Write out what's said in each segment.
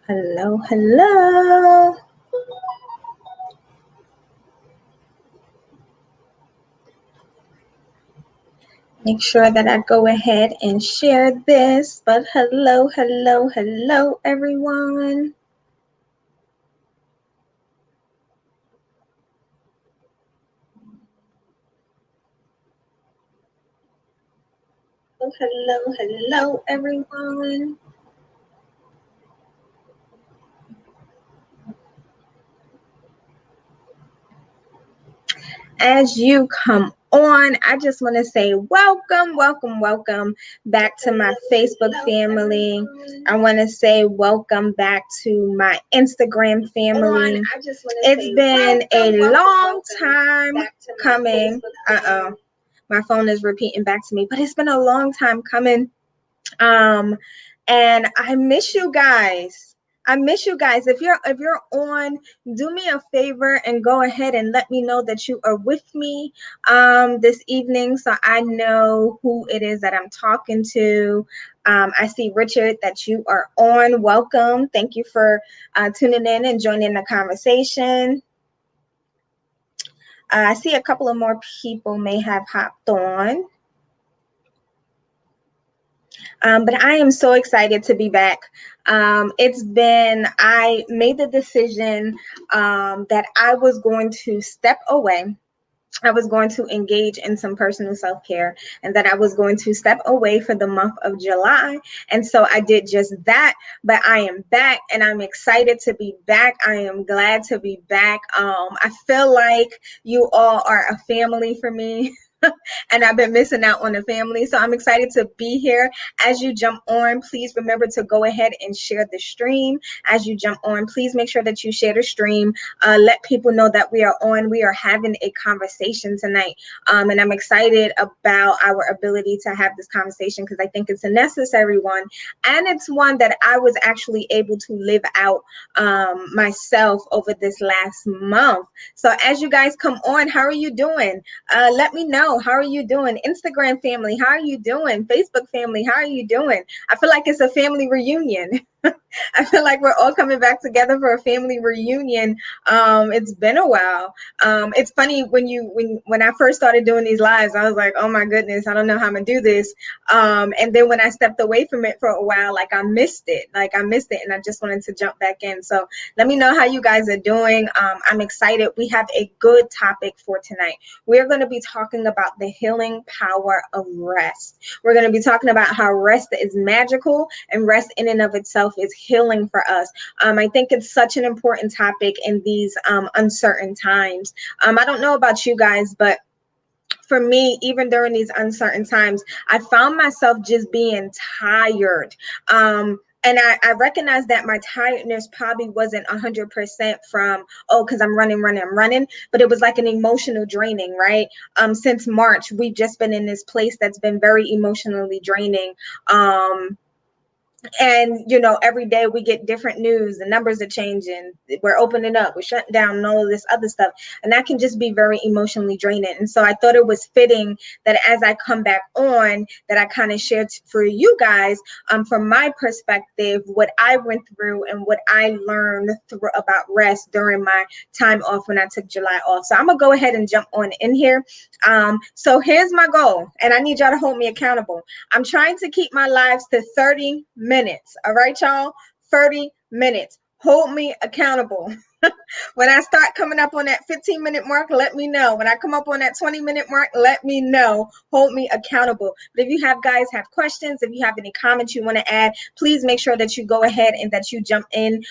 Hello, hello. Make sure that I go ahead and share this. But hello, hello, hello, everyone. Hello, hello, everyone. As you come on, I just want to say welcome, welcome, welcome back to my Facebook family. I want to say welcome back to my Instagram family. It's been a long time coming. Uh-oh, my phone is repeating back to me, but it's been a long time coming. Um, and I miss you guys. I miss you guys. If you're on, do me a favor and go ahead and let me know that you are with me this evening, so I know who it is that I'm talking to. I see Richard that you are on. Welcome. Thank you for tuning in and joining the conversation. I see a couple of more people may have hopped on. But I am so excited to be back. I made the decision that I was going to step away. I was going to engage in some personal self care, and that I was going to step away for the month of July. And so I did just that. But I am back and I'm excited to be back. I am glad to be back. I feel like you all are a family for me. And I've been missing out on the family. So I'm excited to be here. As you jump on, please remember to go ahead and share the stream. As you jump on, please make sure that you share the stream. Let people know that we are on. We are having a conversation tonight. And I'm excited about our ability to have this conversation because I think it's a necessary one. And it's one that I was actually able to live out myself over this last month. So as you guys come on, how are you doing? Let me know. How are you doing? Instagram family, how are you doing? Facebook family, how are you doing? I feel like it's a family reunion. I feel like we're all coming back together for a family reunion. It's been a while. It's funny when I first started doing these lives, I was like, oh my goodness, I don't know how I'm gonna do this. And then when I stepped away from it for a while, like I missed it, and I just wanted to jump back in. So let me know how you guys are doing. I'm excited. We have a good topic for tonight. We're going to be talking about the healing power of rest. We're going to be talking about how rest is magical and rest in and of itself is healing for us. I think it's such an important topic in these uncertain times. I don't know about you guys, but for me, even during these uncertain times, I found myself just being tired. And I recognize that my tiredness probably wasn't 100% from, oh, because I'm running, but it was like an emotional draining, right? Since March, we've just been in this place that's been very emotionally draining. And every day we get different news, the numbers are changing, we're opening up, we're shutting down, and all of this other stuff, and that can just be very emotionally draining. And so I thought it was fitting that as I come back on, that I kind of shared for you guys, from my perspective, what I went through and what I learned about rest during my time off when I took July off. So I'm gonna go ahead and jump on in here. So here's my goal, and I need y'all to hold me accountable. I'm trying to keep my lives to 30 minutes. All right, y'all? 30 minutes. Hold me accountable. When I start coming up on that 15-minute mark, let me know. When I come up on that 20-minute mark, let me know. Hold me accountable. But if you have questions, if you have any comments you want to add, please make sure that you go ahead and that you jump in,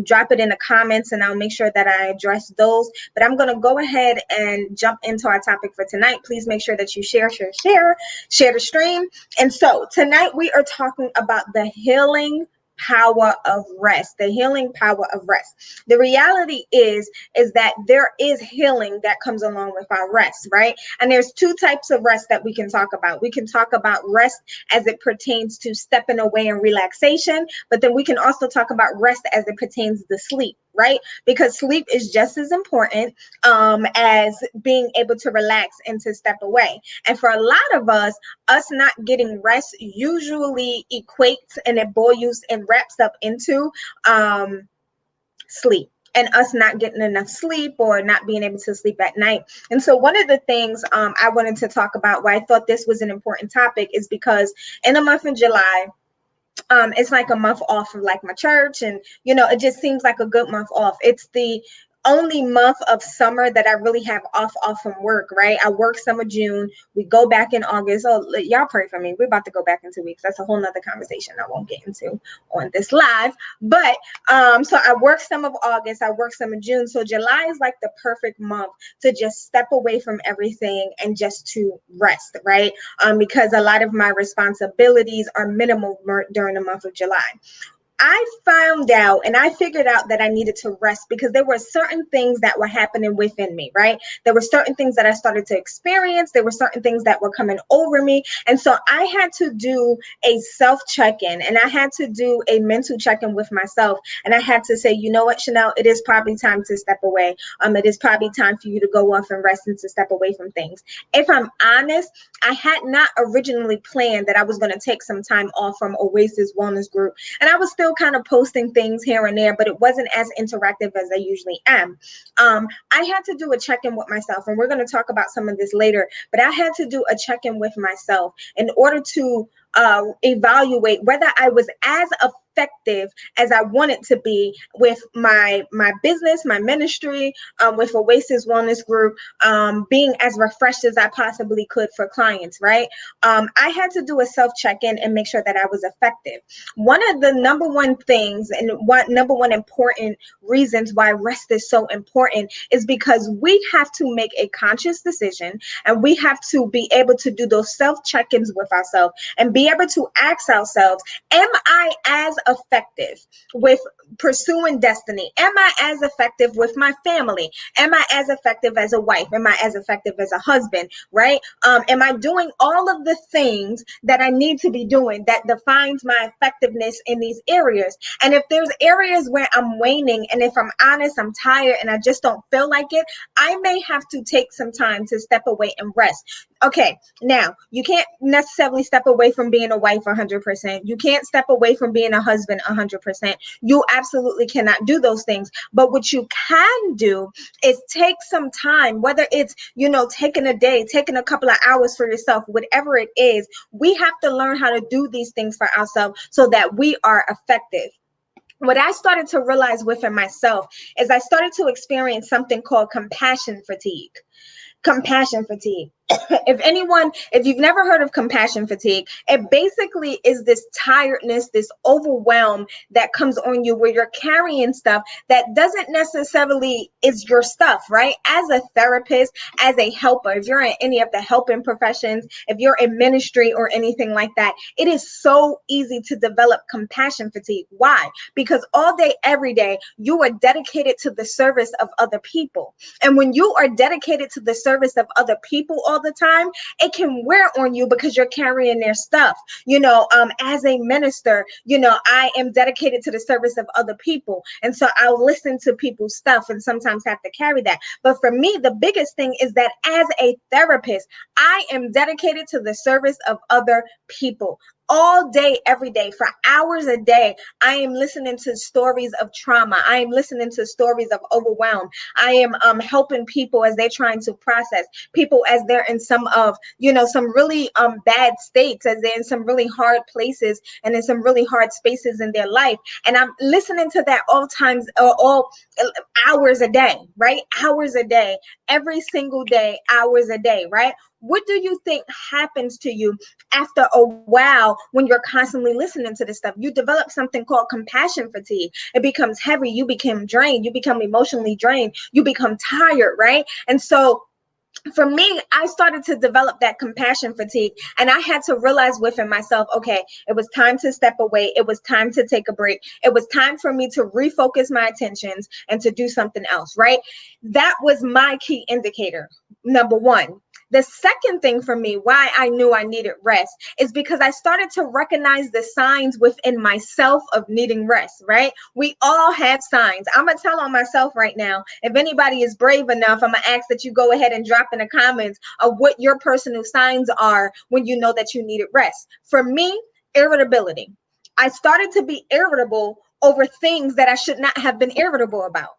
drop it in the comments, and I'll make sure that I address those. But I'm going to go ahead and jump into our topic for tonight. Please make sure that you share the stream. And so tonight we are talking about the healing power of rest. The healing power of rest. The reality is that there is healing that comes along with our rest, right? And there's two types of rest that we can talk about. We can talk about rest as it pertains to stepping away and relaxation, but then we can also talk about rest as it pertains to sleep, right? Because sleep is just as important as being able to relax and to step away. And for a lot of us not getting rest usually equates and it boils and wraps up into sleep, and us not getting enough sleep or not being able to sleep at night. And so one of the things I wanted to talk about, why I thought this was an important topic, is because in the month of July, it's like a month off of like my church, and it just seems like a good month off. It's the only month of summer that I really have off from work, right? I work summer June. We go back in August. Oh, y'all pray for me. We're about to go back in 2 weeks. That's a whole nother conversation I won't get into on this live. But so I work some of August, I work some of June. So July is like the perfect month to just step away from everything and just to rest, right? Because a lot of my responsibilities are minimal during the month of July. I found out and I figured out that I needed to rest because there were certain things that were happening within me, right? There were certain things that I started to experience. There were certain things that were coming over me. And so I had to do a self check-in, and I had to do a mental check-in with myself. And I had to say, you know what, Chanel, it is probably time to step away. It is probably time for you to go off and rest and to step away from things. If I'm honest, I had not originally planned that I was going to take some time off from Oasis Wellness Group. And I was still kind of posting things here and there, but it wasn't as interactive as I usually am. I had to do a check-in with myself, and we're going to talk about some of this later, but I had to do a check-in with myself in order to evaluate whether I was as effective as I wanted to be with my business, my ministry, with Oasis Wellness Group, being as refreshed as I possibly could for clients, right? I had to do a self check-in and make sure that I was effective. One of the number one things and number one important reasons why rest is so important is because we have to make a conscious decision, and we have to be able to do those self check-ins with ourselves and be able to ask ourselves, am I as effective with pursuing destiny? Am I as effective with my family? Am I as effective as a wife? Am I as effective as a husband? Right? Am I doing all of the things that I need to be doing that defines my effectiveness in these areas? And if there's areas where I'm waning, and if I'm honest, I'm tired and I just don't feel like it, I may have to take some time to step away and rest. Okay, now you can't necessarily step away from being a wife 100%. You can't step away from being a husband 100%. You absolutely cannot do those things. But what you can do is take some time, whether it's, taking a day, taking a couple of hours for yourself, whatever it is. We have to learn how to do these things for ourselves so that we are effective. What I started to realize within myself is I started to experience something called compassion fatigue. Compassion fatigue. If you've never heard of compassion fatigue, it basically is this tiredness, this overwhelm that comes on you where you're carrying stuff that doesn't necessarily is your stuff, right? As a therapist, as a helper, if you're in any of the helping professions, if you're in ministry or anything like that, it is so easy to develop compassion fatigue. Why? Because all day, every day, you are dedicated to the service of other people. And when you are dedicated to the service of other people all the time, it can wear on you because you're carrying their stuff. As a minister, I am dedicated to the service of other people. And so I'll listen to people's stuff and sometimes have to carry that. But for me, the biggest thing is that as a therapist, I am dedicated to the service of other people. All day, every day, for hours a day, I am listening to stories of trauma. I am listening to stories of overwhelm. I am helping people as they're trying to process, people as they're in some really bad states, as they're in some really hard places and in some really hard spaces in their life. And I'm listening to that all hours a day, right? Hours a day, every single day, hours a day, right? What do you think happens to you after a while when you're constantly listening to this stuff? You develop something called compassion fatigue. It becomes heavy. You become drained. You become emotionally drained. You become tired, right? And so for me, I started to develop that compassion fatigue, and I had to realize within myself, okay, it was time to step away. It was time to take a break. It was time for me to refocus my attentions and to do something else, right? That was my key indicator. Number one, The second thing for me, why I knew I needed rest, is because I started to recognize the signs within myself of needing rest, right? We all have signs. I'm going to tell on myself right now. If anybody is brave enough, I'm going to ask that you go ahead and drop in the comments of what your personal signs are when you know that you needed rest. For me, irritability. I started to be irritable over things that I should not have been irritable about.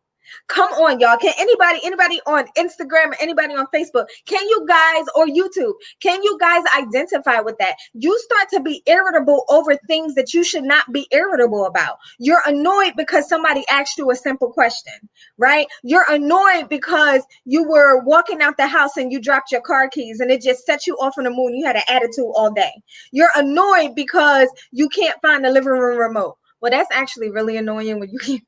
Come on, y'all. Can anybody on Instagram or anybody on Facebook, can you guys, or YouTube, can you guys identify with that? You start to be irritable over things that you should not be irritable about. You're annoyed because somebody asked you a simple question, right? You're annoyed because you were walking out the house and you dropped your car keys and it just set you off on the moon. You had an attitude all day. You're annoyed because you can't find the living room remote. Well, that's actually really annoying when you can't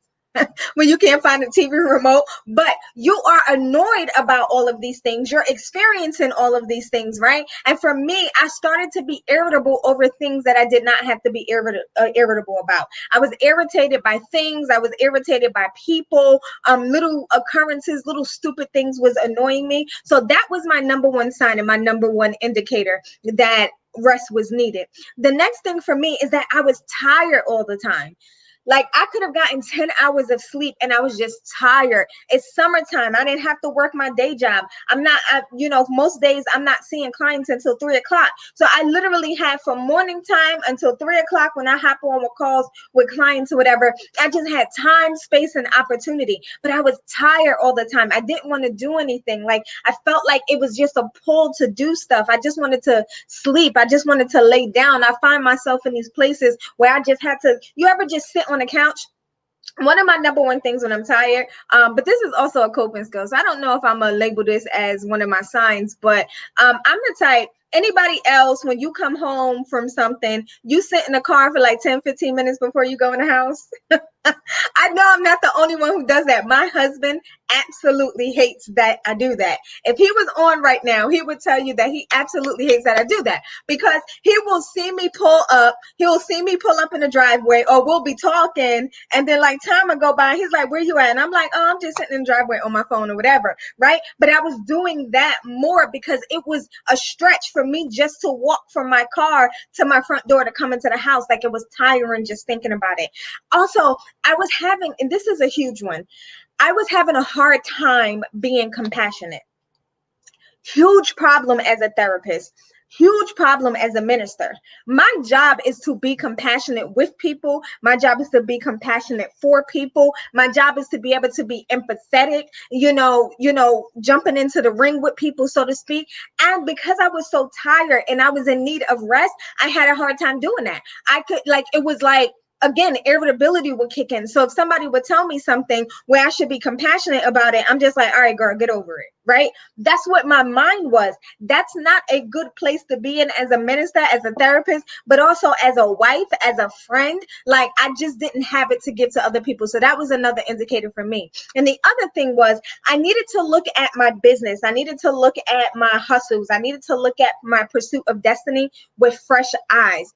when you can't find a TV remote, but you are annoyed about all of these things. You're experiencing all of these things, right? And for me, I started to be irritable over things that I did not have to be irritable about. I was irritated by things. I was irritated by people. Little occurrences, little stupid things was annoying me. So that was my number one sign and my number one indicator that rest was needed. The next thing for me is that I was tired all the time. Like I could have gotten 10 hours of sleep and I was just tired. It's summertime. I didn't have to work my day job. Most days I'm not seeing clients until 3 o'clock. So I literally had from morning time until 3 o'clock when I hop on with calls with clients or whatever. I just had time, space, and opportunity. But I was tired all the time. I didn't want to do anything. Like I felt like it was just a pull to do stuff. I just wanted to sleep. I just wanted to lay down. I find myself in these places where I just had to, you ever just sit on the couch? One of my number one things when I'm tired, but this is also a coping skill. So I don't know if I'm gonna label this as one of my signs, but I'm the type, anybody else, when you come home from something, you sit in the car for like 10-15 minutes before you go in the house. I know I'm not the only one who does that. My husband absolutely hates that I do that. If he was on right now, he would tell you that he absolutely hates that I do that, because he will see me pull up. He'll see me pull up in the driveway, or we'll be talking, and then like time will go by. He's like, "Where you at?" And I'm like, "Oh, I'm just sitting in the driveway on my phone or whatever." Right? But I was doing that more because it was a stretch for me just to walk from my car to my front door to come into the house. Like it was tiring just thinking about it. Also, I was having, and this is a huge one, I was having a hard time being compassionate. Huge problem as a therapist, huge problem as a minister. My job is to be compassionate with people. My job is to be compassionate for people. My job is to be able to be empathetic, jumping into the ring with people, so to speak. And because I was so tired and I was in need of rest, I had a hard time doing that. It was like, again, irritability would kick in. So if somebody would tell me something where I should be compassionate about it, I'm just like, all right, girl, get over it, right? That's what my mind was. That's not a good place to be in as a minister, as a therapist, but also as a wife, as a friend. Like I just didn't have it to give to other people. So that was another indicator for me. And the other thing was I needed to look at my business. I needed to look at my hustles. I needed to look at my pursuit of destiny with fresh eyes.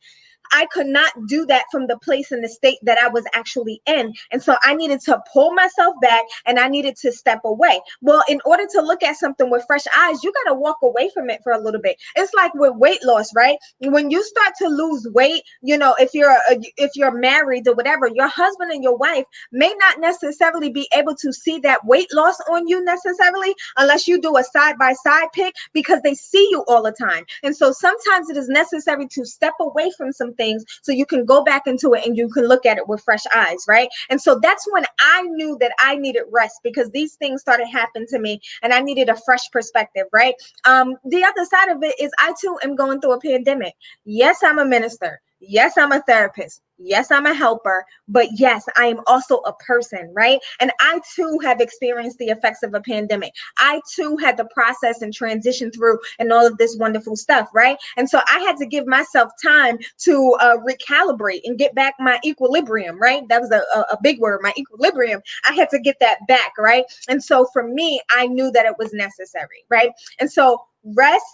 I could not do that from the place and the state that I was actually in. And so I needed to pull myself back and I needed to step away. Well, in order to look at something with fresh eyes, you got to walk away from it for a little bit. It's like with weight loss, right? When you start to lose weight, if you're married or whatever, your husband and your wife may not necessarily be able to see that weight loss on you necessarily unless you do a side-by-side pic, because they see you all the time. And so sometimes it is necessary to step away from some things so you can go back into it and you can look at it with fresh eyes, right? And so that's when I knew that I needed rest, because these things started happening to me and I needed a fresh perspective, right? The other side of it is I too am going through a pandemic. Yes, I'm a minister. Yes, I'm a therapist. Yes, I'm a helper, but yes, I am also a person, right? And I too have experienced the effects of a pandemic. I too had to process and transition through and all of this wonderful stuff, right? And so I had to give myself time to recalibrate and get back my equilibrium, right? That was a big word, my equilibrium. I had to get that back, right? And so for me, I knew that it was necessary, right? And so rest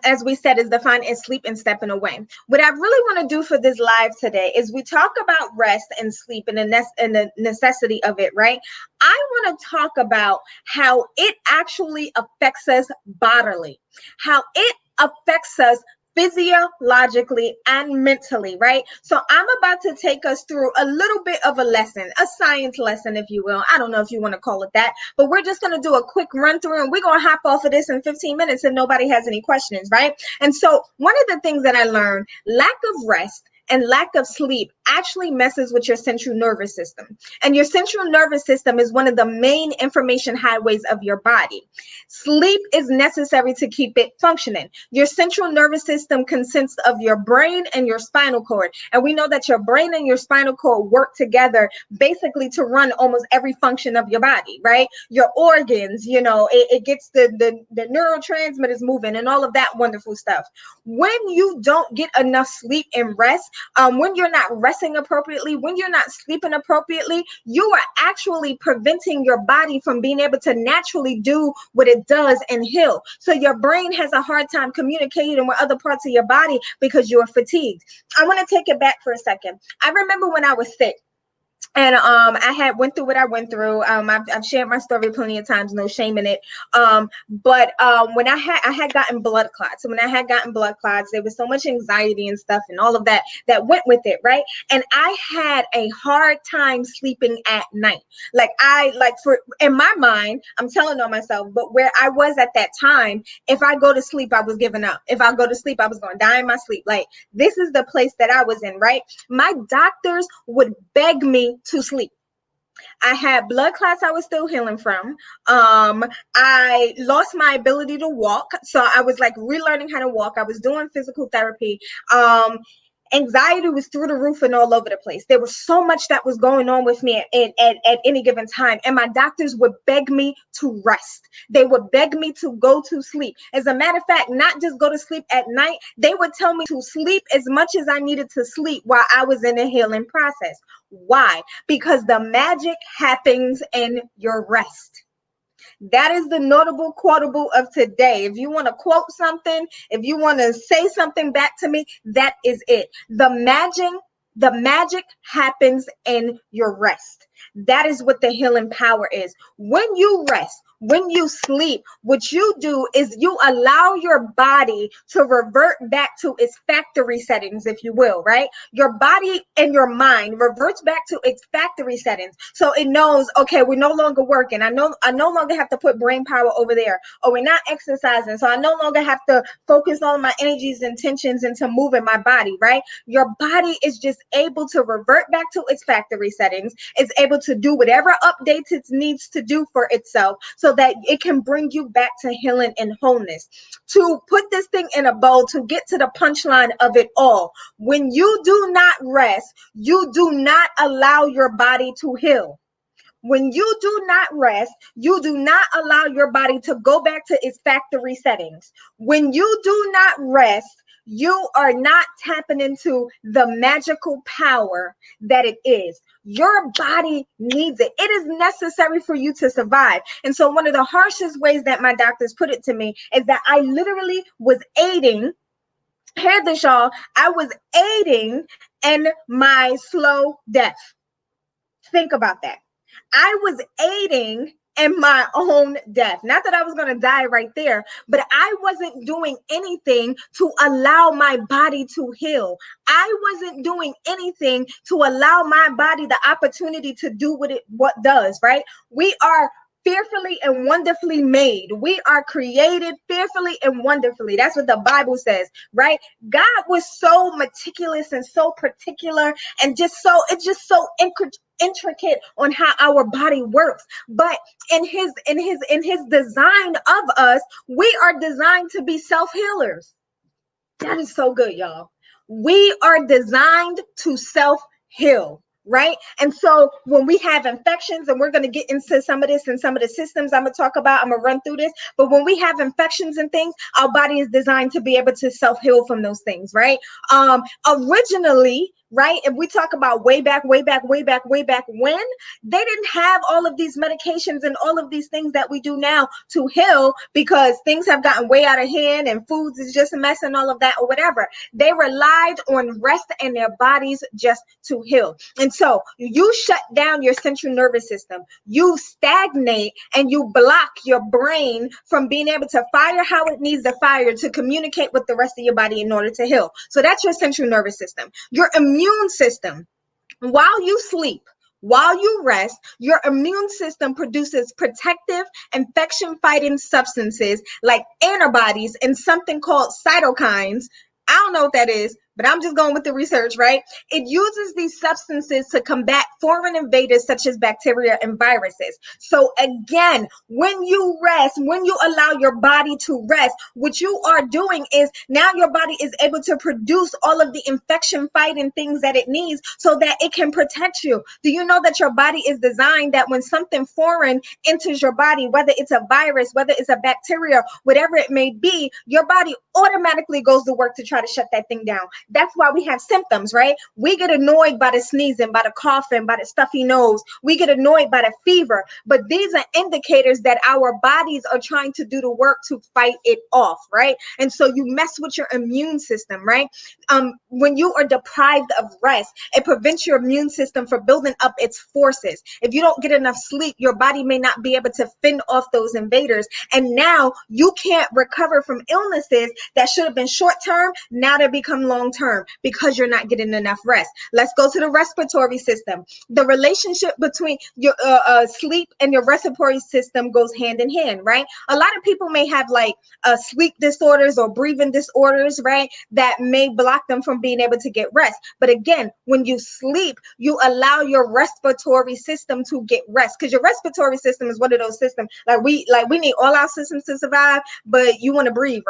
as we said, is defined as sleep and stepping away. What I really want to do for this live today is we talk about rest and sleep and the necessity of it, right? I want to talk about how it actually affects us bodily, how it affects us physiologically and mentally, right? So I'm about to take us through a little bit of a lesson, a science lesson, if you will. I don't know if you want to call it that, but we're just going to do a quick run through and we're going to hop off of this in 15 minutes if nobody has any questions, right? And so one of the things that I learned, lack of rest and lack of sleep actually messes with your central nervous system. And your central nervous system is one of the main information highways of your body. Sleep is necessary to keep it functioning. Your central nervous system consists of your brain and your spinal cord. And we know that your brain and your spinal cord work together basically to run almost every function of your body, right? Your organs, it gets the neurotransmitters moving and all of that wonderful stuff. When you don't get enough sleep and rest, when you're not resting appropriately, when you're not sleeping appropriately, you are actually preventing your body from being able to naturally do what it does and heal. So your brain has a hard time communicating with other parts of your body because you're fatigued. I want to take it back for a second. I remember when I was sick. And I had went through what I went through. I've shared my story plenty of times, no shame in it. But when I had gotten blood clots. So when I had gotten blood clots, there was so much anxiety and stuff and all of that went with it, right? And I had a hard time sleeping at night. In my mind, I'm telling on myself, but where I was at that time, if I go to sleep, I was giving up. If I go to sleep, I was going to die in my sleep. Like, this is the place that I was in, right? My doctors would beg me to sleep. I had blood clots I was still healing from. I lost my ability to walk. So I was like relearning how to walk. I was doing physical therapy. Anxiety was through the roof and all over the place. There was so much that was going on with me at any given time. And my doctors would beg me to rest. They would beg me to go to sleep. As a matter of fact, not just go to sleep at night. They would tell me to sleep as much as I needed to sleep while I was in a healing process. Why? Because the magic happens in your rest. That is the notable quotable of today. If you want to quote something, if you want to say something back to me, that is it. The magic happens in your rest. That is what the healing power is. When you rest, when you sleep, what you do is you allow your body to revert back to its factory settings, if you will, right? Your body and your mind reverts back to its factory settings. So it knows, okay, we're no longer working. I no longer have to put brain power over there, or we're not exercising. So I no longer have to focus on my energies and tensions into moving my body, right? Your body is just able to revert back to its factory settings. It's able to do whatever updates it needs to do for itself so that it can bring you back to healing and wholeness. To put this thing in a bow, to get to the punchline of it all, when you do not rest, you do not allow your body to heal. When you do not rest, you do not allow your body to go back to its factory settings. When you do not rest, you are not tapping into the magical power that it is. Your body needs it. It is necessary for you to survive. And so one of the harshest ways that my doctors put it to me is that I literally was aiding, hear this, y'all, I was aiding in my slow death. Think about that. I was aiding in my own death. Not that I was going to die right there, but I wasn't doing anything to allow my body to heal. I wasn't doing anything to allow my body the opportunity to do what does, right? We are fearfully and wonderfully made. We are created fearfully and wonderfully. That's what the Bible says, right? God was so meticulous and so particular and it's just so intricate on how our body works. But in his design of us, we are designed to be self-healers. That is so good, y'all. We are designed to self-heal. Right? And so when we have infections, and we're going to get into some of this and some of the systems I'm going to talk about, I'm going to run through this. But when we have infections and things, our body is designed to be able to self-heal from those things, right? Originally, right? If we talk about way back, way back, way back, way back when, they didn't have all of these medications and all of these things that we do now to heal, because things have gotten way out of hand and foods is just a mess and all of that or whatever. They relied on rest and their bodies just to heal. And so you shut down your central nervous system, you stagnate, and you block your brain from being able to fire how it needs to fire to communicate with the rest of your body in order to heal. So that's your central nervous system. Your immune system, while you sleep, while you rest, your immune system produces protective infection fighting substances like antibodies and something called cytokines. I don't know what that is, but I'm just going with the research, right? It uses these substances to combat foreign invaders such as bacteria and viruses. So again, when you rest, when you allow your body to rest, what you are doing is now your body is able to produce all of the infection fighting things that it needs so that it can protect you. Do you know that your body is designed that when something foreign enters your body, whether it's a virus, whether it's a bacteria, whatever it may be, your body automatically goes to work to try to shut that thing down. That's why we have symptoms, right? We get annoyed by the sneezing, by the coughing, by the stuffy nose. We get annoyed by the fever. But these are indicators that our bodies are trying to do the work to fight it off, right? And so you mess with your immune system, right? When you are deprived of rest, it prevents your immune system from building up its forces. If you don't get enough sleep, your body may not be able to fend off those invaders. And now you can't recover from illnesses that should have been short term. Now they become long term because you're not getting enough rest. Let's go to the respiratory system. The relationship between your sleep and your respiratory system goes hand in hand, right? A lot of people may have like sleep disorders or breathing disorders, right? That may block them from being able to get rest. But again, when you sleep, you allow your respiratory system to get rest, because your respiratory system is one of those systems like we need all our systems to survive, but you want to breathe,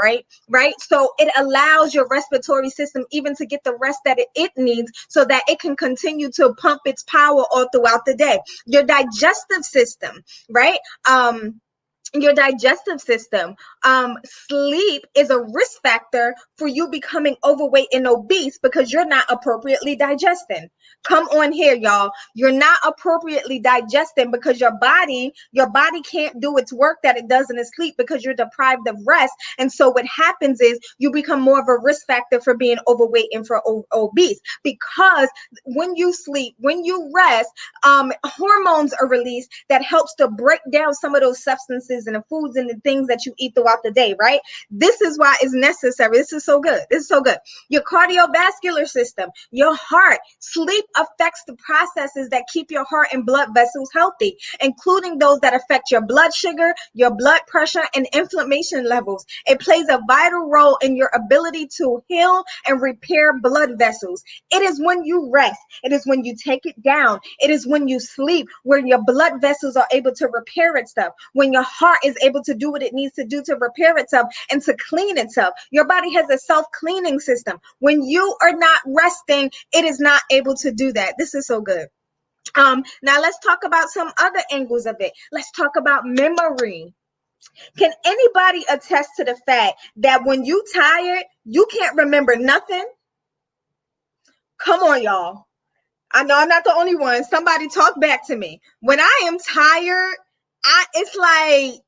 right? So it allows your respiratory system even to get the rest that it needs so that it can continue to pump its power all throughout the day. Your digestive system, right? Your digestive system, sleep is a risk factor for you becoming overweight and obese because you're not appropriately digesting. Come on here, y'all. You're not appropriately digesting because your body can't do its work that it does in its sleep because you're deprived of rest. And so what happens is you become more of a risk factor for being overweight and for obese, because when you sleep, when you rest, hormones are released that helps to break down some of those substances and the foods and the things that you eat throughout the day, right? This is why it's necessary. This is so good. This is so good. Your cardiovascular system, your heart, sleep affects the processes that keep your heart and blood vessels healthy, including those that affect your blood sugar, your blood pressure, and inflammation levels. It plays a vital role in your ability to heal and repair blood vessels. It is when you rest, it is when you take it down, it is when you sleep where your blood vessels are able to repair itself, when your heart is able to do what it needs to do to repair itself and to clean itself. Your body has a self-cleaning system. When you are not resting, it is not able to do that. This is so good. Now let's talk about some other angles of it. Let's talk about memory. Can anybody attest to the fact that when you tired, you can't remember nothing? Come on, y'all. I know I'm not the only one. Somebody talk back to me. When I am tired, it's like,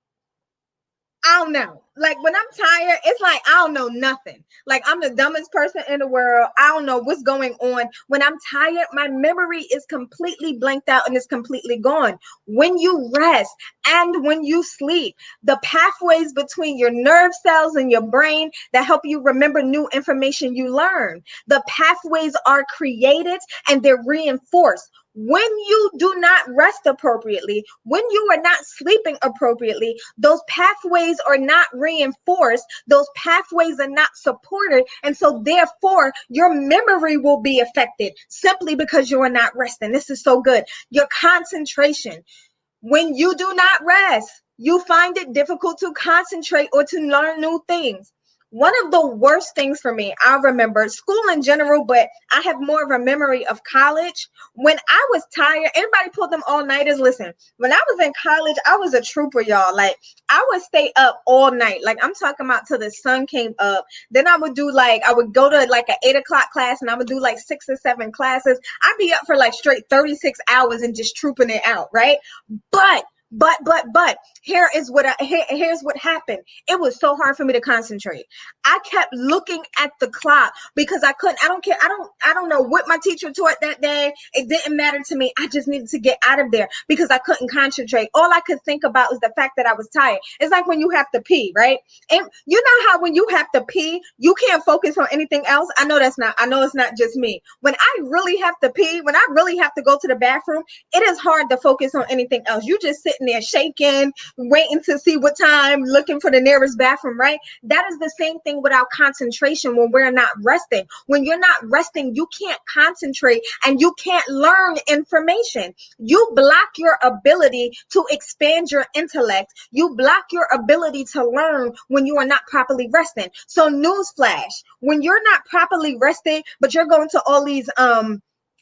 I don't know. Like when I'm tired, it's like I don't know nothing. Like I'm the dumbest person in the world. I don't know what's going on. When I'm tired, my memory is completely blanked out and it's completely gone. When you rest and when you sleep, the pathways between your nerve cells and your brain that help you remember new information you learn, the pathways are created and they're reinforced. When you do not rest appropriately, when you are not sleeping appropriately, those pathways are not reinforced. Those pathways are not supported. And so therefore, your memory will be affected simply because you are not resting. This is so good. Your concentration. When you do not rest, you find it difficult to concentrate or to learn new things. One of the worst things for me, I remember school in general, but I have more of a memory of college. When I was tired, anybody pulled them all-nighters? Listen, when I was in college, I was a trooper, y'all. Like, I would stay up all night. Like, I'm talking about till the sun came up. Then I would do like, I would go to like an 8 o'clock class and I would do like 6 or 7 classes. I'd be up for like straight 36 hours and just trooping it out, right? But here is what here's what happened. It was so hard for me to concentrate. I kept looking at the clock because I couldn't. I don't care. I don't know what my teacher taught that day. It didn't matter to me. I just needed to get out of there because I couldn't concentrate. All I could think about was the fact that I was tired. It's like when you have to pee, right? And you know how when you have to pee, you can't focus on anything else. I know it's not just me. When I really have to pee, when I really have to go to the bathroom, it is hard to focus on anything else. You just sitting there shaking, waiting to see what time, looking for the nearest bathroom, right? That is the same thing without concentration when we're not resting. When you're not resting, you can't concentrate and you can't learn information. You block your ability to expand your intellect. You block your ability to learn when you are not properly resting. So newsflash, when you're not properly resting, but you're going to all these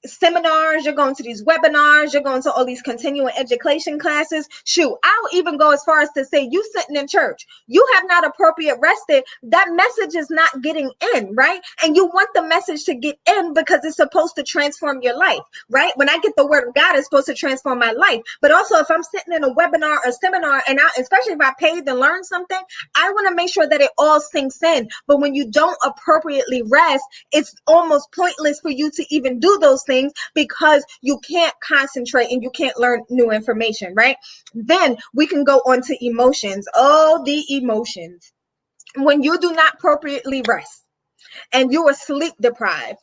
seminars, you're going to these webinars, you're going to all these continuing education classes. Shoot, I'll even go as far as to say you sitting in church, you have not appropriate rested. That message is not getting in, right? And you want the message to get in because it's supposed to transform your life, right? When I get the word of God, it's supposed to transform my life. But also if I'm sitting in a webinar or seminar and especially if I paid to learn something, I want to make sure that it all sinks in. But when you don't appropriately rest, it's almost pointless for you to even do those things because you can't concentrate and you can't learn new information, right? Then we can go on to emotions. Oh, the emotions. When you do not appropriately rest and you are sleep deprived,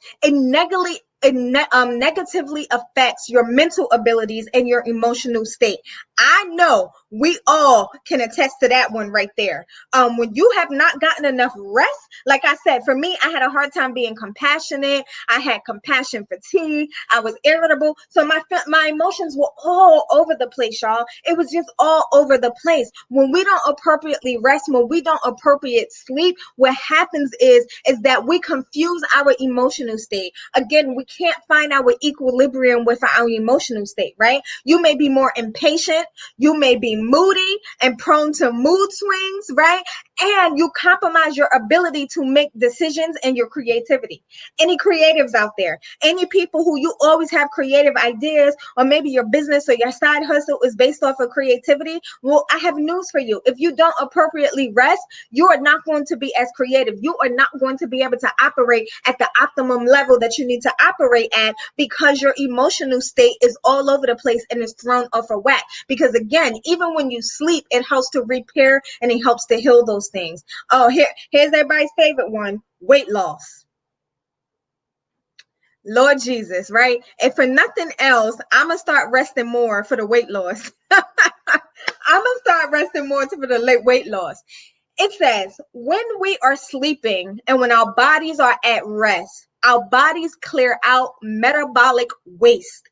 negatively affects your mental abilities and your emotional state. I know we all can attest to that one right there. When you have not gotten enough rest, like I said, for me, I had a hard time being compassionate. I had compassion fatigue. I was irritable. So my emotions were all over the place, y'all. It was just all over the place. When we don't appropriately rest, when we don't appropriate sleep, what happens is that we confuse our emotional state. Again, we can't find our equilibrium with our emotional state, right? You may be more impatient, you may be moody and prone to mood swings, right? And you compromise your ability to make decisions and your creativity. Any creatives out there, any people who you always have creative ideas, or maybe your business or your side hustle is based off of creativity, well, I have news for you. If you don't appropriately rest, you are not going to be as creative. You are not going to be able to operate at the optimum level that you need to operate at because your emotional state is all over the place and is thrown off a whack. Because again, even when you sleep, it helps to repair and it helps to heal those things. Oh, here's everybody's favorite one: weight loss. Lord Jesus, right? And for nothing else, I'm gonna start resting more for the weight loss. I'm gonna start resting more for the weight loss. It says, when we are sleeping and when our bodies are at rest, our bodies clear out metabolic waste.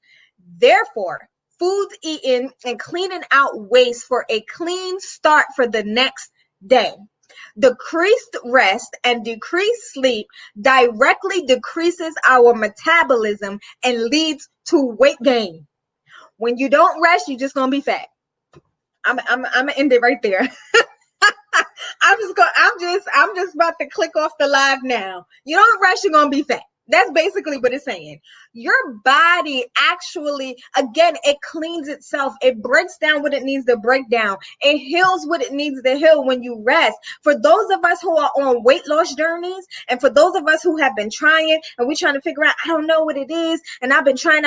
Therefore, foods eaten and cleaning out waste for a clean start for the next day. Decreased rest and decreased sleep directly decreases our metabolism and leads to weight gain. When you don't rest, you're just gonna be fat. I'm gonna end it right there. I'm just about to click off the live now. You don't rest, you're gonna be fat. That's basically what it's saying. Your body actually, again, it cleans itself. It breaks down what it needs to break down. It heals what it needs to heal when you rest. For those of us who are on weight loss journeys, and for those of us who have been trying, and we're trying to figure out, I don't know what it is, and I've been trying,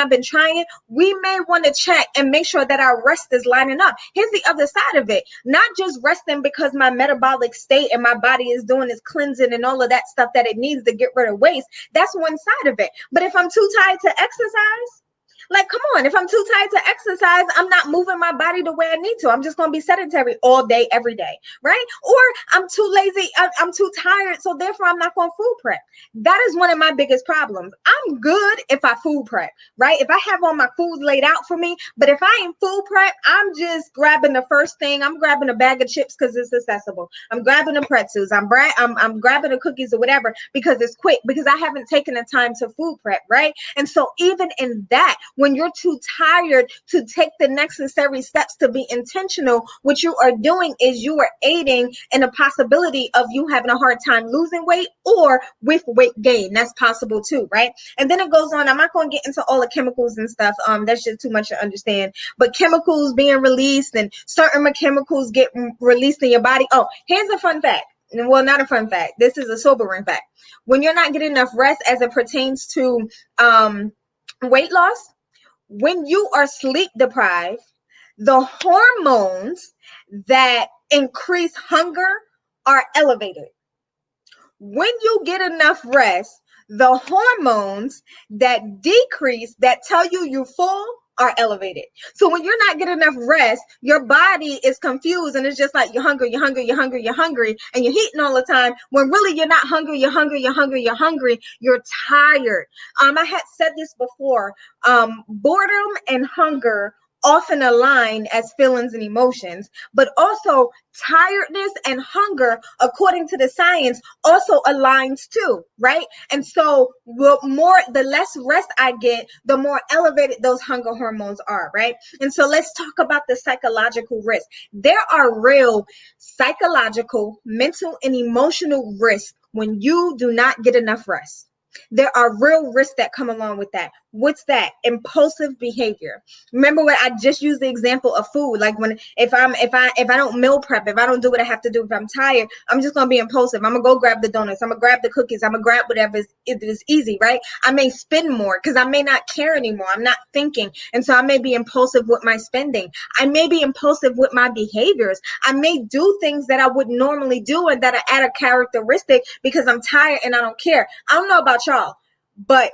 we may want to check and make sure that our rest is lining up. Here's the other side of it. Not just resting because my metabolic state and my body is doing its cleansing and all of that stuff that it needs to get rid of waste. That's one side of it. But if I'm too tired to exercise, Like, come on, if I'm too tired to exercise, I'm not moving my body the way I need to. I'm just going to be sedentary all day, every day, right? Or I'm too lazy, I'm too tired, so therefore I'm not going to food prep. That is one of my biggest problems. I'm good if I food prep, right? If I have all my food laid out for me, but if I ain't food prep, I'm just grabbing the first thing. I'm grabbing a bag of chips because it's accessible. I'm grabbing the pretzels. I'm grabbing the cookies or whatever because it's quick, because I haven't taken the time to food prep, right? And so even in that, when you're too tired to take the necessary steps to be intentional, what you are doing is you are aiding in a possibility of you having a hard time losing weight or with weight gain. That's possible too, right? And then it goes on. I'm not going to get into all the chemicals and stuff. That's just too much to understand. But chemicals being released and certain chemicals get released in your body. Oh, here's a fun fact. Well, not a fun fact. This is a sobering fact. When you're not getting enough rest as it pertains to weight loss, when you are sleep deprived, the hormones that increase hunger are elevated. When you get enough rest, the hormones that decrease, that tell you you're full, are elevated. So when you're not getting enough rest, your body is confused and it's just like you're hungry, and you're eating all the time when really you're not hungry, you're tired. I had said this before, boredom and hunger often align as feelings and emotions, but also tiredness and hunger, according to the science, also aligns too, right? And so the less rest I get, the more elevated those hunger hormones are, right? And so let's talk about the psychological risk. There are real psychological, mental, and emotional risks when you do not get enough rest. There are real risks that come along with that. What's that? Impulsive behavior. Remember what I just used the example of food. Like if I don't meal prep, if I don't do what I have to do, if I'm tired, I'm just gonna be impulsive. I'm gonna go grab the donuts. I'm gonna grab the cookies. I'm gonna grab whatever is easy, right? I may spend more because I may not care anymore. I'm not thinking, and so I may be impulsive with my spending. I may be impulsive with my behaviors. I may do things that I would normally do and that are add a characteristic because I'm tired and I don't care. I don't know about y'all, but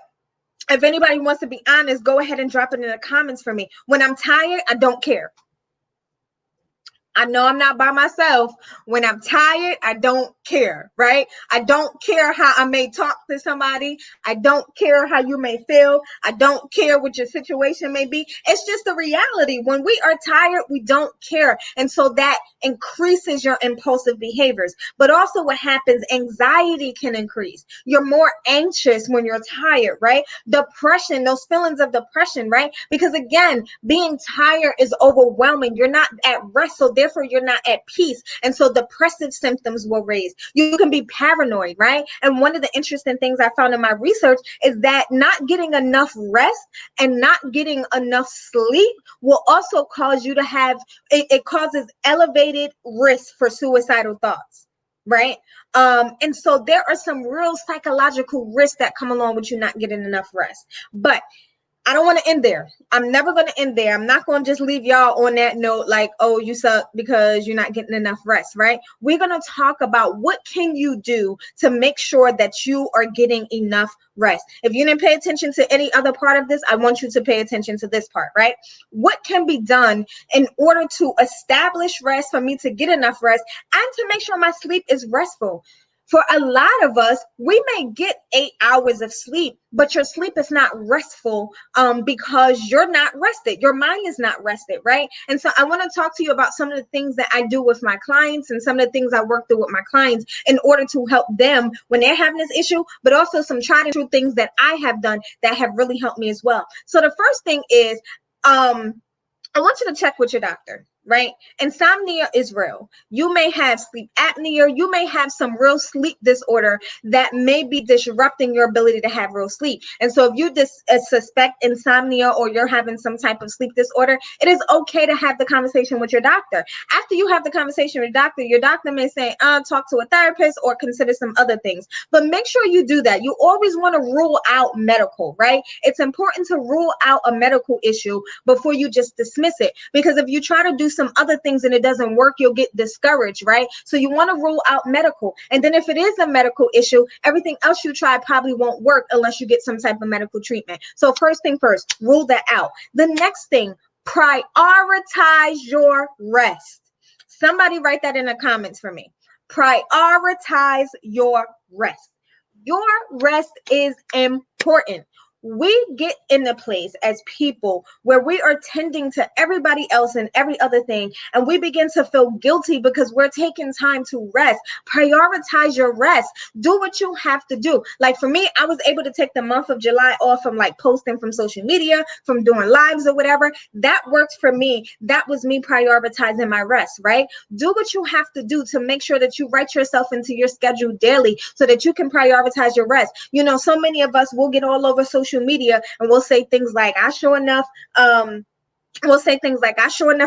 if anybody wants to be honest, go ahead and drop it in the comments for me. When I'm tired, I don't care. I know I'm not by myself. When I'm tired, I don't care, right? I don't care how I may talk to somebody. I don't care how you may feel. I don't care what your situation may be. It's just the reality. When we are tired, we don't care. And so that increases your impulsive behaviors. But also what happens, anxiety can increase. You're more anxious when you're tired, right? Depression, those feelings of depression, right? Because again, being tired is overwhelming. You're not at rest, so therefore you're not at peace. And so depressive symptoms will raise. You can be paranoid, right? And one of the interesting things I found in my research is that not getting enough rest and not getting enough sleep will also cause you to have, it causes elevated risk for suicidal thoughts, right? And so there are some real psychological risks that come along with you not getting enough rest. But I don't want to end there. I'm never going to end there. I'm not going to just leave y'all on that note like, oh, you suck because you're not getting enough rest, right? We're going to talk about what can you do to make sure that you are getting enough rest. If you didn't pay attention to any other part of this, I want you to pay attention to this part, right? What can be done in order to establish rest for me to get enough rest and to make sure my sleep is restful? For a lot of us, we may get 8 hours of sleep, but your sleep is not restful because you're not rested. Your mind is not rested, right? And so I want to talk to you about some of the things that I do with my clients and some of the things I work through with my clients in order to help them when they're having this issue, but also some tried and true things that I have done that have really helped me as well. So the first thing is, I want you to check with your doctor, right? Insomnia is real. You may have sleep apnea. You may have some real sleep disorder that may be disrupting your ability to have real sleep. And so if you suspect insomnia or you're having some type of sleep disorder, it is okay to have the conversation with your doctor. After you have the conversation with your doctor may say, talk to a therapist or consider some other things. But make sure you do that. You always want to rule out medical, right? It's important to rule out a medical issue before you just dismiss it. Because if you try to do do some other things and it doesn't work, you'll get discouraged, right? So you want to rule out medical. And then if it is a medical issue, everything else you try probably won't work unless you get some type of medical treatment. So first thing first, rule that out. The next thing, prioritize your rest. Somebody write that in the comments for me. Prioritize your rest. Your rest is important. We get in a place as people where we are tending to everybody else and every other thing, and we begin to feel guilty because we're taking time to rest. Prioritize your rest. Do what you have to do. Like for me, I was able to take the month of July off from like posting from social media, from doing lives or whatever. That works for me. That was me prioritizing my rest, right? Do what you have to do to make sure that you write yourself into your schedule daily so that you can prioritize your rest. You know, so many of us will get all over social media and we'll say things like, I sure enough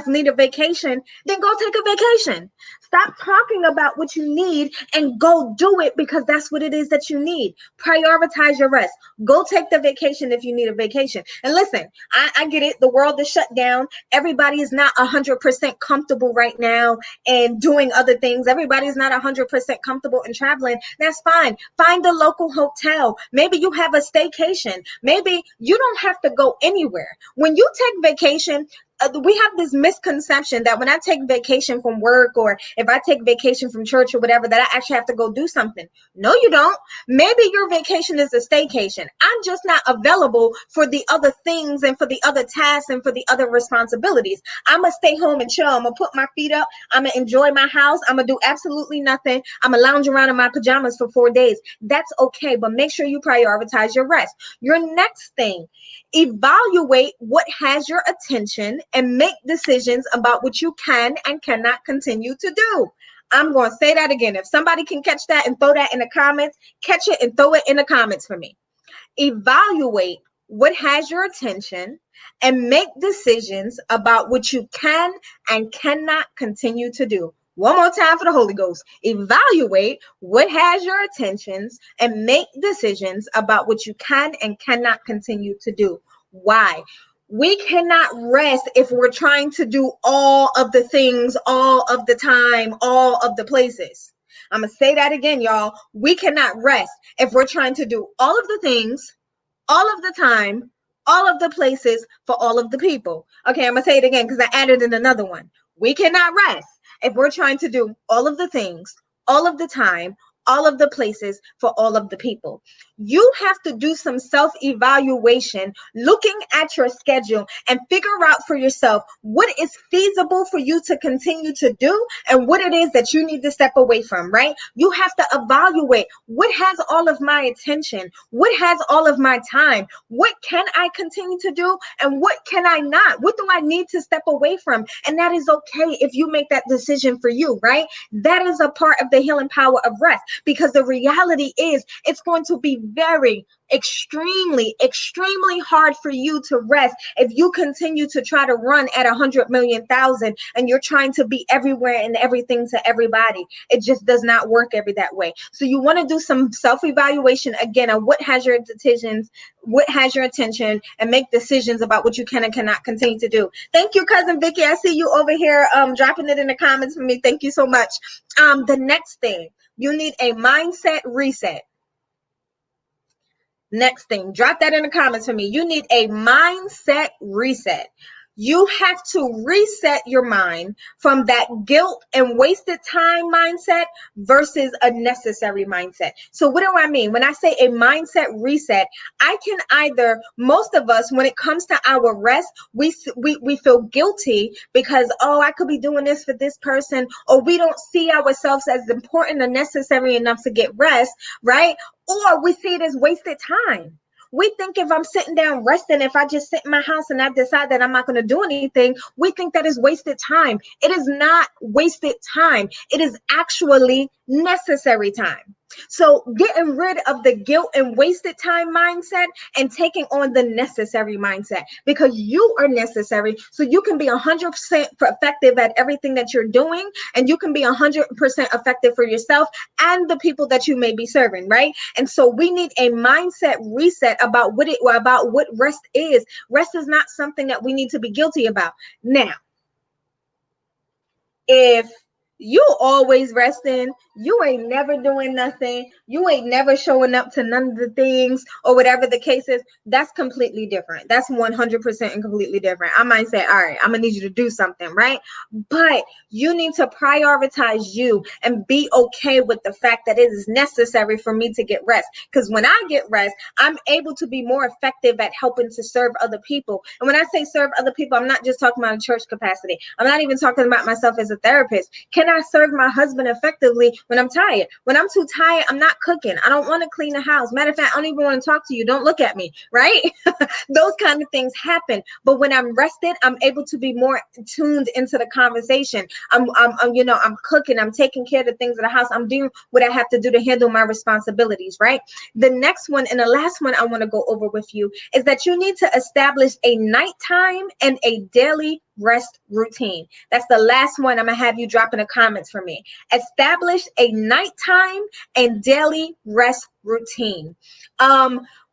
need a vacation. Then go take a vacation. Stop talking about what you need and go do it, because that's what it is that you need. Prioritize your rest. Go take the vacation if you need a vacation. And listen, I get it. The world is shut down. Everybody is not 100% comfortable right now and doing other things. Everybody is not 100% comfortable in traveling. That's fine. Find a local hotel. Maybe you have a staycation. Maybe you don't have to go anywhere. When you take vacation, we have this misconception that when I take vacation from work or if I take vacation from church or whatever, that I actually have to go do something. No, you don't. Maybe your vacation is a staycation. I'm just not available for the other things and for the other tasks and for the other responsibilities. I'm going to stay home and chill. I'm going to put my feet up. I'm going to enjoy my house. I'm going to do absolutely nothing. I'm going to lounge around in my pajamas for 4 days. That's okay, but make sure you prioritize your rest. Your next thing, evaluate what has your attention and make decisions about what you can and cannot continue to do. I'm going to say that again. If somebody can catch that and throw that in the comments, catch it and throw it in the comments for me. Evaluate what has your attention and make decisions about what you can and cannot continue to do. One more time for the Holy Ghost. Evaluate what has your attentions and make decisions about what you can and cannot continue to do. Why? We cannot rest if we're trying to do all of the things, all of the time, all of the places. I'm going to say that again, y'all. We cannot rest if we're trying to do all of the things, all of the time, all of the places for all of the people. Okay, I'm going to say it again because I added in another one. We cannot rest if we're trying to do all of the things, all of the time, all of the places for all of the people. You have to do some self-evaluation, looking at your schedule and figure out for yourself what is feasible for you to continue to do and what it is that you need to step away from, right? You have to evaluate what has all of my attention, what has all of my time, what can I continue to do and what can I not? What do I need to step away from? And that is okay if you make that decision for you, right? That is a part of the healing power of rest. Because the reality is it's going to be very extremely hard for you to rest if you continue to try to run at 100,000,000 and you're trying to be everywhere and everything to everybody. It just does not work that way. So you want to do some self-evaluation again on what has your decisions, what has your attention, and make decisions about what you can and cannot continue to do. Thank you, cousin Vicky. I see you over here dropping it in the comments for me. Thank you so much. The next thing, you need a mindset reset. Next thing, drop that in the comments for me. You need a mindset reset. You have to reset your mind from that guilt and wasted time mindset versus a necessary mindset. So what do I mean? When I say a mindset reset, I can either, most of us, when it comes to our rest, we feel guilty because, oh, I could be doing this for this person, or we don't see ourselves as important or necessary enough to get rest, right? Or we see it as wasted time. We think if I'm sitting down resting, if I just sit in my house and I decide that I'm not going to do anything, we think that is wasted time. It is not wasted time. It is actually necessary time. So getting rid of the guilt and wasted time mindset and taking on the necessary mindset, because you are necessary. So you can be 100% effective at everything that you're doing, and you can be 100% effective for yourself and the people that you may be serving, right? And so we need a mindset reset about what rest is. Rest is not something that we need to be guilty about. Now, If you always resting, you ain't never doing nothing, you ain't never showing up to none of the things or whatever the case is, that's completely different. That's 100% and completely different. I might say, all right, I'm gonna need you to do something, right? But you need to prioritize you and be okay with the fact that it is necessary for me to get rest. Because when I get rest, I'm able to be more effective at helping to serve other people. And when I say serve other people, I'm not just talking about a church capacity. I'm not even talking about myself as a therapist. Can I serve my husband effectively when I'm tired? When I'm too tired, I'm not cooking. I don't want to clean the house. Matter of fact, I don't even want to talk to you. Don't look at me, right? Those kind of things happen. But when I'm rested, I'm able to be more tuned into the conversation. I'm cooking. I'm taking care of the things in the house. I'm doing what I have to do to handle my responsibilities, right? The next one and the last one I want to go over with you is that you need to establish a nighttime and a daily rest routine. That's the last one I'm going to have you drop in the comments for me. Establish a nighttime and daily rest routine.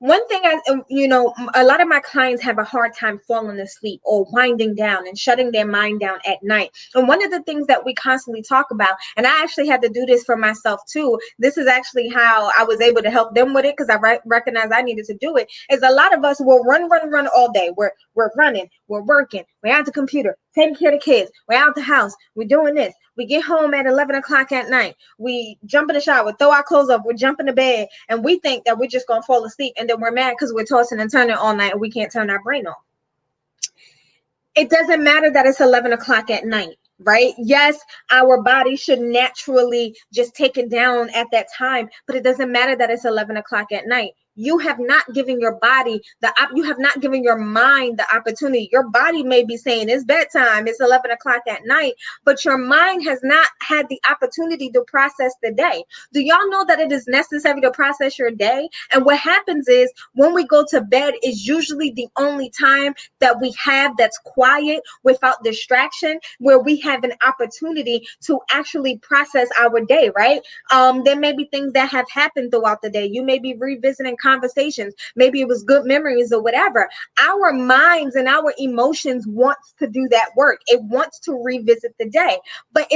One thing a lot of my clients have a hard time falling asleep or winding down and shutting their mind down at night. And one of the things that we constantly talk about, and I actually had to do this for myself too, this is actually how I was able to help them with it because I recognized I needed to do it, is a lot of us will run all day. We're running, we're working, we're at the computer, taking care of the kids, we're out the house, we're doing this. We get home at 11 o'clock at night. We jump in the shower, throw our clothes up, we jump in the bed, and we think that we're just going to fall asleep. And then we're mad because we're tossing and turning all night and we can't turn our brain off. It doesn't matter that it's 11 o'clock at night, right? Yes, our body should naturally just take it down at that time, but it doesn't matter that it's 11 o'clock at night. You have not given your body you have not given your mind the opportunity. Your body may be saying it's bedtime, it's 11 o'clock at night, but your mind has not had the opportunity to process the day. Do y'all know that it is necessary to process your day? And what happens is when we go to bed is usually the only time that we have that's quiet without distraction, where we have an opportunity to actually process our day, right? There may be things that have happened throughout the day. You may be revisiting conversations. Maybe it was good memories or whatever. Our minds and our emotions wants to do that work. It wants to revisit the day, but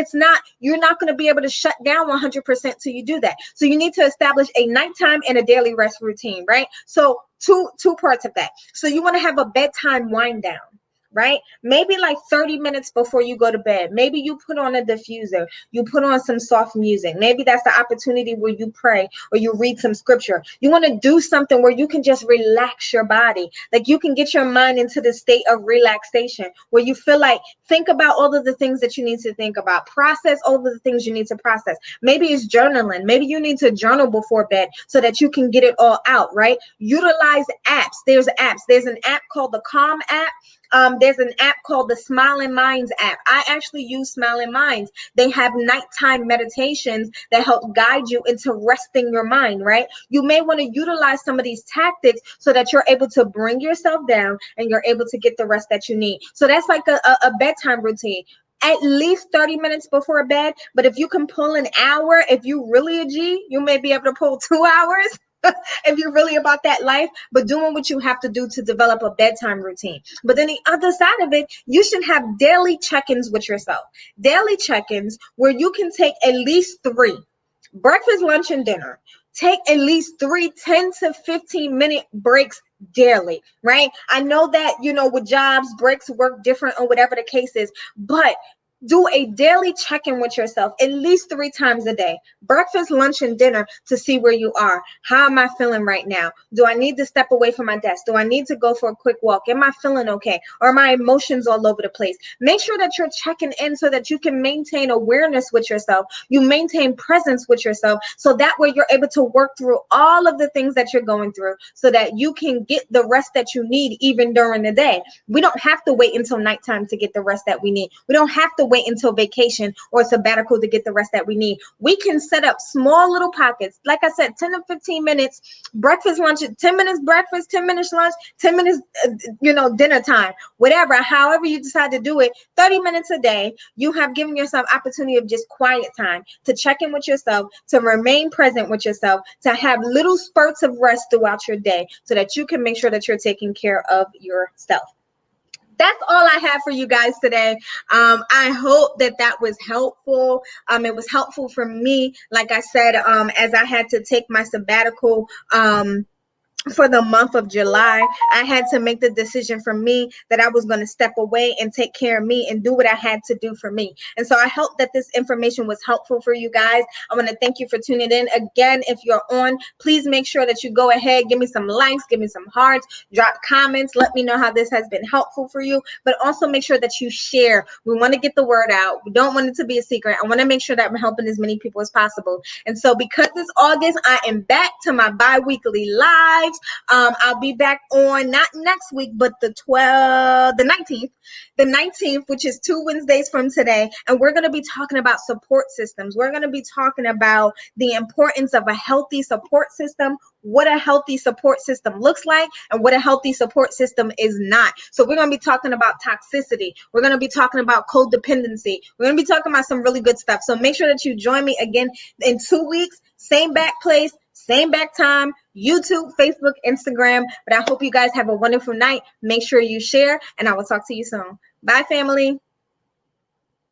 you're not going to be able to shut down 100% till you do that. So you need to establish a nighttime and a daily rest routine, right? So two parts of that. So you want to have a bedtime wind down, right? Maybe like 30 minutes before you go to bed. Maybe you put on a diffuser, you put on some soft music. Maybe that's the opportunity where you pray or you read some scripture. You want to do something where you can just relax your body. Like you can get your mind into the state of relaxation where you feel like, think about all of the things that you need to think about, process all of the things you need to process. Maybe it's journaling. Maybe you need to journal before bed so that you can get it all out, right? Utilize apps. There's an app called the Calm app. There's an app called the Smiling Minds app. I actually use Smiling Minds. They have nighttime meditations that help guide you into resting your mind, right? You may want to utilize some of these tactics so that you're able to bring yourself down and you're able to get the rest that you need. So that's like a bedtime routine. At least 30 minutes before bed. But if you can pull an hour, if you really a G, you may be able to pull 2 hours. If you're really about that life, but doing what you have to do to develop a bedtime routine. But then the other side of it, you should have daily check-ins with yourself. Daily check-ins where you can take at least 3, breakfast, lunch, and dinner. Take at least 3 10 to 15 minute breaks daily, right? I know that, with jobs, breaks work different or whatever the case is, but do a daily check-in with yourself at least 3 times a day, breakfast, lunch, and dinner, to see where you are. How am I feeling right now? Do I need to step away from my desk? Do I need to go for a quick walk? Am I feeling okay? Or are my emotions all over the place? Make sure that you're checking in so that you can maintain awareness with yourself. You maintain presence with yourself. So that way you're able to work through all of the things that you're going through so that you can get the rest that you need even during the day. We don't have to wait until nighttime to get the rest that we need. We don't have to wait until vacation or sabbatical to get the rest that we need. We can set up small little pockets. Like I said, 10 to 15 minutes, breakfast, lunch, 10 minutes breakfast, 10 minutes lunch, 10 minutes, dinner time, whatever, however you decide to do it, 30 minutes a day. You have given yourself opportunity of just quiet time to check in with yourself, to remain present with yourself, to have little spurts of rest throughout your day so that you can make sure that you're taking care of yourself. that's all I have for you guys today. I hope that that was helpful. It was helpful for me. Like I said, as I had to take my sabbatical, for the month of July, I had to make the decision for me that I was going to step away and take care of me and do what I had to do for me. And so I hope that this information was helpful for you guys. I want to thank you for tuning in. Again, if you're on, please make sure that you go ahead, give me some likes, give me some hearts, drop comments, let me know how this has been helpful for you. But also make sure that you share. We want to get the word out. We don't want it to be a secret. I want to make sure that I'm helping as many people as possible. And so because it's August, I am back to my bi-weekly lives. I'll be back on not next week, but the 19th, which is 2 Wednesdays from today. And we're going to be talking about support systems. We're going to be talking about the importance of a healthy support system, what a healthy support system looks like, and what a healthy support system is not. So we're going to be talking about toxicity. We're going to be talking about codependency. We're going to be talking about some really good stuff. So make sure that you join me again in 2 weeks, same back place, same back time, YouTube, Facebook, Instagram. But I hope you guys have a wonderful night. Make sure you share, and I will talk to you soon. Bye, family.